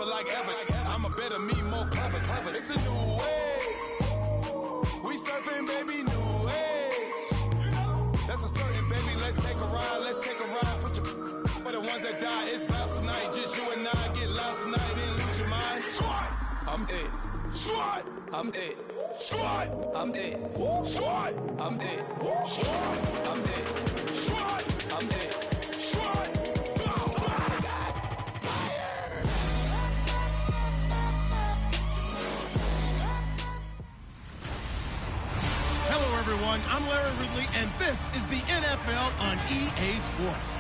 for like ever. I'm a better me, more clever. It's a new way. We surfing, baby, new age. That's a certain, baby. Let's take a ride. Put your for the ones that die. It's vows tonight. Just you and I get lost tonight. Then lose your mind. I'm it. I'm it. I'm it. I'm it. I'm it. I'm it. Hello, everyone. I'm Larry Ridley, and this is the NFL on EA Sports.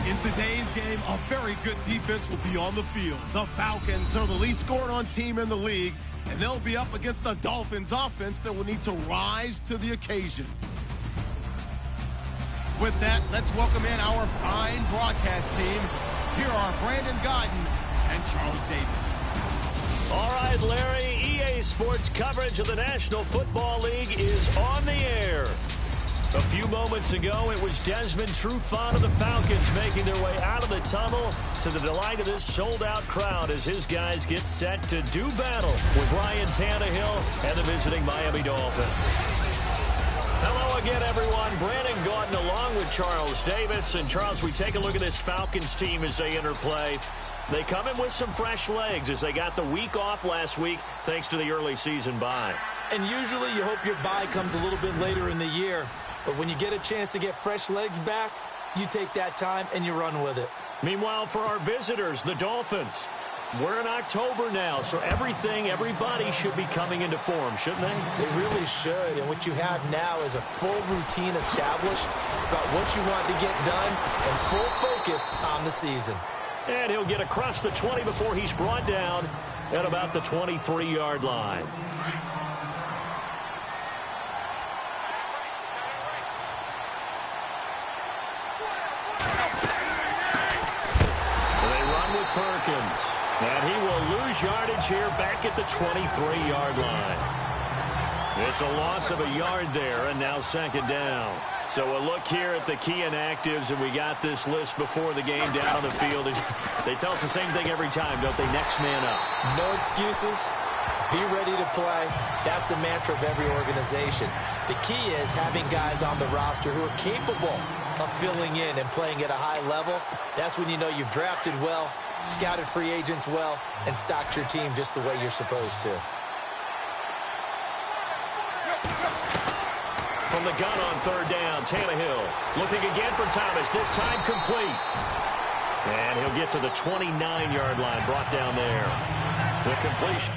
In today's game, a very good defense will be on the field. The Falcons are the least scored on team in the league, and they'll be up against the Dolphins offense that will need to rise to the occasion. With that, let's welcome in our fine broadcast team. Here are Brandon Godden and Charles Davis. All right, Larry, EA Sports coverage of the National Football League is on the air. A few moments ago, it was Desmond Trufant of the Falcons making their way out of the tunnel to the delight of this sold-out crowd as his guys get set to do battle with Ryan Tannehill and the visiting Miami Dolphins. Hello again, everyone. Brandon Gaudin along with Charles Davis. And, Charles, we take a look at this Falcons team as they enter play. They come in with some fresh legs as they got the week off last week thanks to the early season bye. And usually you hope your bye comes a little bit later in the year. But when you get a chance to get fresh legs back, you take that time and you run with it. Meanwhile, for our visitors, the Dolphins, we're in October now, so everybody should be coming into form, shouldn't they? They really should. And what you have now is a full routine established about what you want to get done and full focus on the season. And he'll get across the 20 before he's brought down at about the 23-yard line. They run with Perkins. And he will lose yardage here back at the 23-yard line. It's a loss of a yard there, and now second down. So a look here at the key inactives, and we got this list before the game down on the field. They tell us the same thing every time, don't they? Next man up. No excuses. Be ready to play. That's the mantra of every organization. The key is having guys on the roster who are capable of filling in and playing at a high level. That's when you know you've drafted well, scouted free agents well, and stocked your team just the way you're supposed to. From the gun on third down, Tannehill looking again for Thomas, this time complete. And he'll get to the 29-yard line, brought down there. The completion.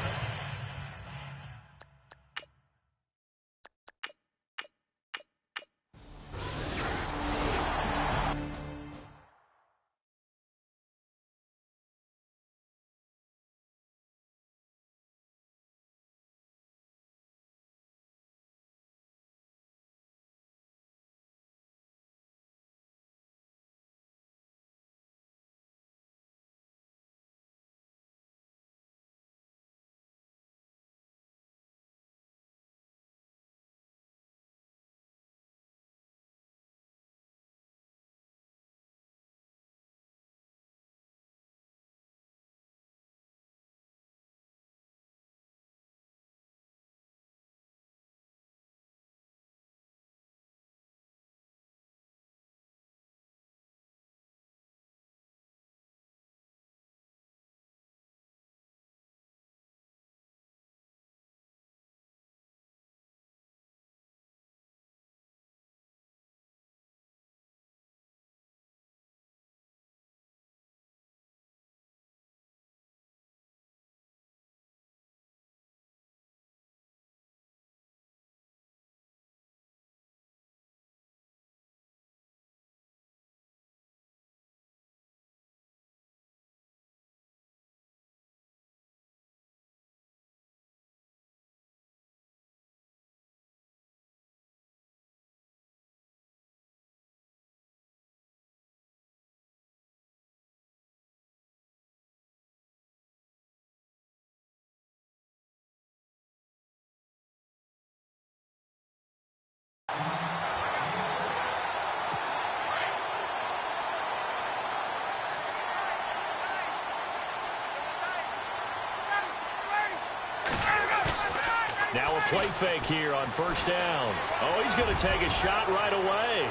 Now a play fake here on first down. Oh, he's going to take a shot right away.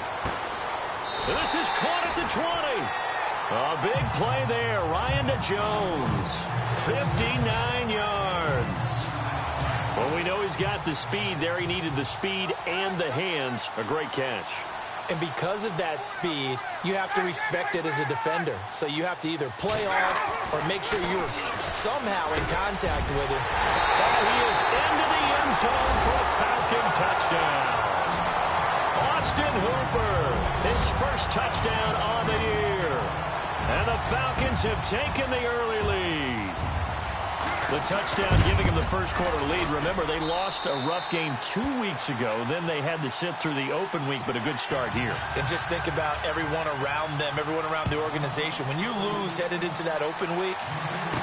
This is caught at the 20. A big play there. Ryan to Jones. 59 yards. Well, we know he's got the speed there. He needed the speed and the hands. A great catch. And because of that speed, you have to respect it as a defender. So you have to either play off or make sure you're somehow in contact with him. And he is into the end zone for a Falcon touchdown. Austin Hooper, his first touchdown on the year. And the Falcons have taken the early lead. The touchdown giving them the first quarter lead. Remember, they lost a rough game 2 weeks ago. Then they had to sit through the open week, but a good start here. And just think about everyone around them, everyone around the organization. When you lose headed into that open week,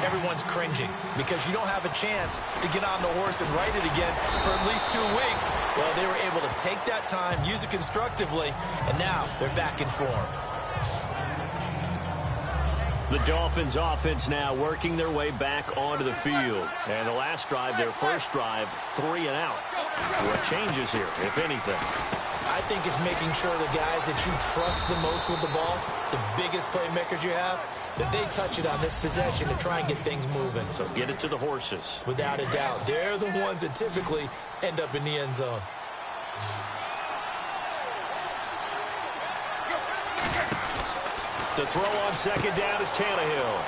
everyone's cringing because you don't have a chance to get on the horse and ride it again for at least 2 weeks. Well, they were able to take that time, use it constructively, and now they're back in form. The Dolphins offense now working their way back onto the field. And the last drive, their first drive, 3 and out. What changes here, if anything? I think it's making sure the guys that you trust the most with the ball, the biggest playmakers you have, that they touch it on this possession to try and get things moving. So get it to the horses. Without a doubt. They're the ones that typically end up in the end zone. To throw on second down is Tannehill.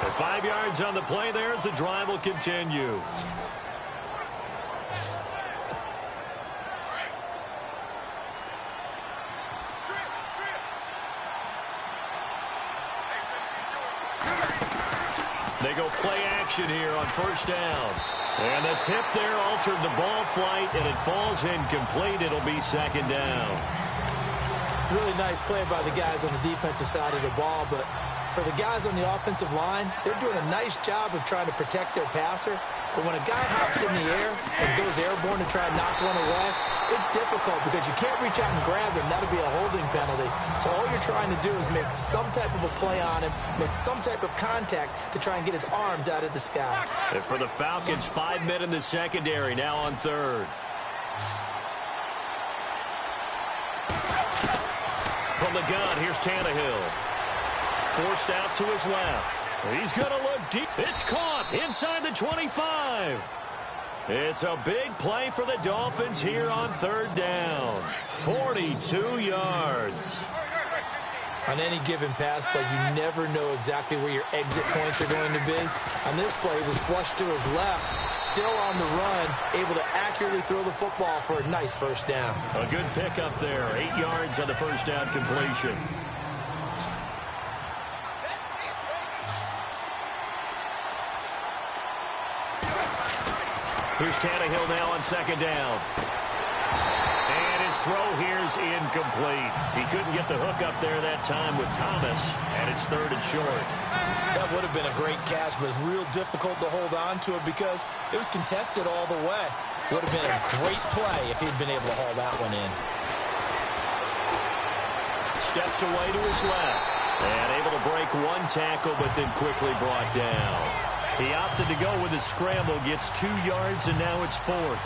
And 5 yards on the play there as the drive will continue. They go play action here on first down. And the tip there altered the ball flight, and it falls incomplete. It'll be second down. Really nice play by the guys on the defensive side of the ball, but for the guys on the offensive line, they're doing a nice job of trying to protect their passer. But when a guy hops in the air and goes airborne to try and knock one away, it's difficult because you can't reach out and grab him. That'll be a holding penalty. So all you're trying to do is make some type of a play on him, make some type of contact to try and get his arms out of the sky. And for the Falcons, 5 men in the secondary, now on third. From the gun, here's Tannehill. Forced out to his left. He's going to look deep. It's caught inside the 25. It's a big play for the Dolphins here on third down. 42 yards. On any given pass play, you never know exactly where your exit points are going to be. On this play, he was flushed to his left, still on the run, able to accurately throw the football for a nice first down. A good pickup there, 8 yards on the first down completion. Here's Tannehill now on second down. And his throw here's incomplete. He couldn't get the hook up there that time with Thomas, and it's third and short. That would have been a great catch, but it's real difficult to hold on to it because it was contested all the way. Would have been a great play if he'd been able to haul that one in. Steps away to his left. And able to break one tackle, but then quickly brought down. He opted to go with a scramble, gets 2 yards, and now it's fourth.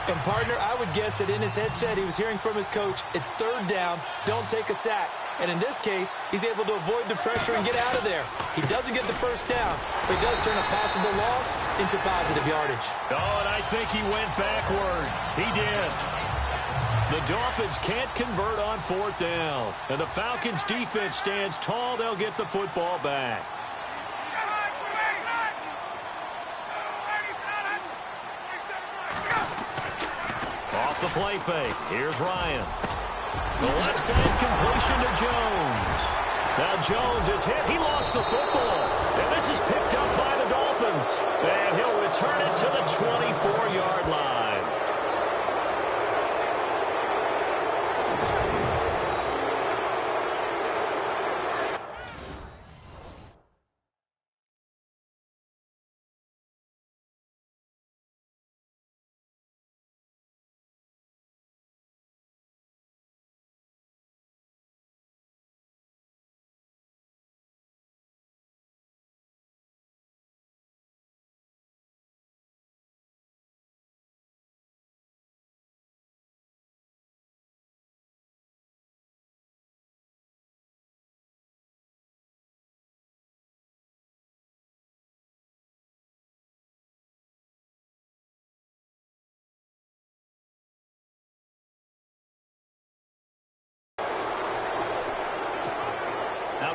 And, partner, I would guess that in his headset he was hearing from his coach, it's third down, don't take a sack. And in this case, he's able to avoid the pressure and get out of there. He doesn't get the first down, but he does turn a possible loss into positive yardage. Oh, and I think he went backward. He did. The Dolphins can't convert on fourth down. And the Falcons' defense stands tall. They'll get the football back. Off the play fake. Here's Ryan. The left side completion to Jones. Now Jones is hit. He lost the football. And this is picked up by the Dolphins. And he'll return it to the 24-yard line.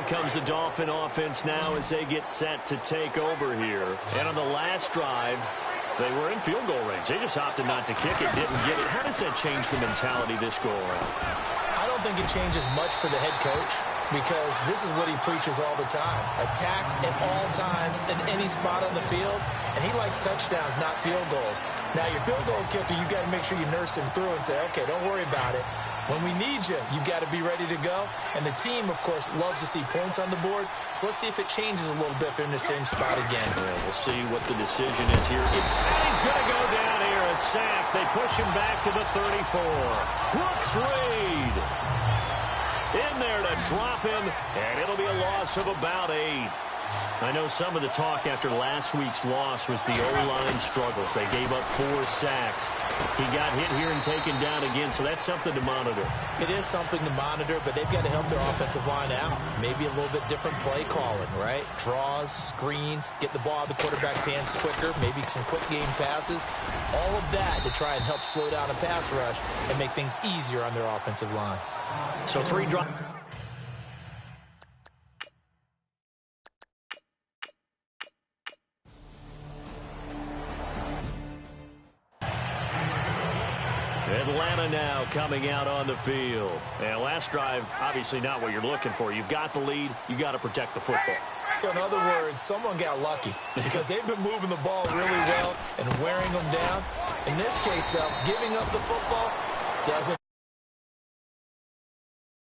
comes the Dolphin offense now as they get set to take over here. And on the last drive, they were in field goal range. They just opted not to kick it, didn't get it. How does that change the mentality this go around? I don't think it changes much for the head coach, because this is what he preaches all the time. Attack at all times in any spot on the field, and he likes touchdowns, not field goals. Now, your field goal kicker, you got to make sure you nurse him through and say, okay, don't worry about it. When we need you, you've got to be ready to go. And the team, of course, loves to see points on the board. So let's see if it changes a little bit if they're in the same spot again. Yeah, we'll see what the decision is here. And he's going to go down here, a sack. They push him back to the 34. Brooks Reed in there to drop him, and it'll be a loss of about 8. I know some of the talk after last week's loss was the O-line struggles. They gave up 4 sacks. He got hit here and taken down again, so that's something to monitor. It is something to monitor, but they've got to help their offensive line out. Maybe a little bit different play calling, right? Draws, screens, get the ball out of the quarterback's hands quicker, maybe some quick game passes. All of that to try and help slow down a pass rush and make things easier on their offensive line. So 3 drop. Atlanta now coming out on the field. And last drive, obviously not what you're looking for. You've got the lead. You got to protect the football. So in other words, someone got lucky because they've been moving the ball really well and wearing them down. In this case, though, giving up the football doesn't